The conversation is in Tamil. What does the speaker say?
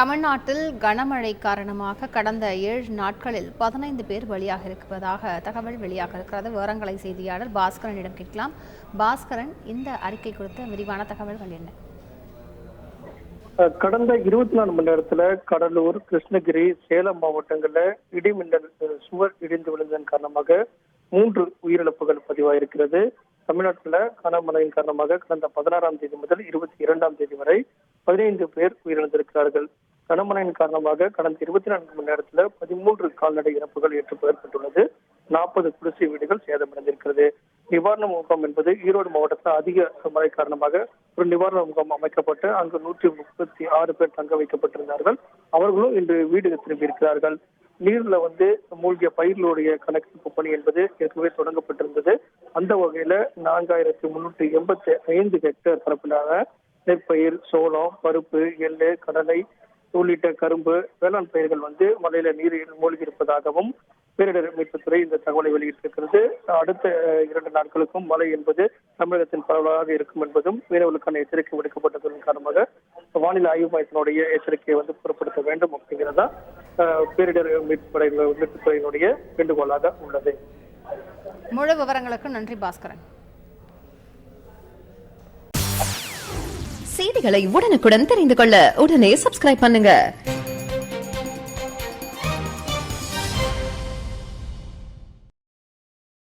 தமிழ்நாட்டில் கனமழை காரணமாக கடந்த 7 நாட்களில் 15 பேர் பலியாக இருப்பதாக தகவல் வெளியாக இருக்கிறது. விவரங்களை செய்தியாளர் பாஸ்கரனிடம் கேட்கலாம். பாஸ்கரன், இந்த அறிக்கை குறித்த விரிவான தகவல்கள் என்ன? கடந்த 24 மணி நேரத்துல கடலூர், கிருஷ்ணகிரி, சேலம் மாவட்டங்கள்ல இடிமின்னல் சுவர் இடிந்து விழுந்ததன் காரணமாக 3 உயிரிழப்புகள் பதிவாயிருக்கிறது. தமிழ்நாட்டில் கனமழையின் காரணமாக கடந்த 16ஆம் தேதி முதல் 22ஆம் தேதி வரை 15 பேர் உயிரிழந்திருக்கிறார்கள். கனமழையின் காரணமாக கடந்த 24 மணி நேரத்தில் 13 கால்நடை இறப்புகள் ஏற்பட்டுள்ளது. 40 குடிசை வீடுகள் சேதமடைந்திருக்கிறது. நிவாரண முகாம் என்பது ஈரோடு மாவட்டத்தில் அதிக மழை காரணமாக ஒரு நிவாரண முகாம் அமைக்கப்பட்டு அங்கு 136 பேர் தங்க வைக்கப்பட்டிருந்தார்கள். அவர்களும் இன்று வீடு திரும்பியிருக்கிறார்கள். நீர்ல மூழ்கிய பயிர்களுடைய கணக்கெடுப்பு பணி என்பது ஏற்கனவே தொடங்கப்பட்டிருந்தது. அந்த வகையில 4385 ஹெக்டேர் பரப்பிலான நெற்பயிர், சோளம், பருப்பு, எள்ளு, கடலை உள்ளிட்ட கரும்பு, வேளாண் பயிர்கள் மழையில நீரில் மூழ்கி இருப்பதாகவும் பேரிடர் மீட்புத்துறை இந்த தகவலை வெளியிட்டிருக்கிறது. அடுத்த 2 நாட்களுக்கும் மழை என்பது தமிழகத்தின் பரவலாக இருக்கும் என்பதும் மீனவர்களுக்கான எச்சரிக்கை விடுக்கப்பட்டதன் காரணமாக வானிலை ஆய்வு மையத்தினுடைய எச்சரிக்கையை புறப்படுத்த வேண்டும் அப்படிங்கிறதா பேரிடர் மீட்புத்துறையினுடைய வேண்டுகோளாக உள்ளது. முழு விவரங்களுக்கு நன்றி பாஸ்கரன். செய்திகளை உடனுக்குடன் தெரிந்து கொள்ள உடனே சப்ஸ்கிரைப் பண்ணுங்க.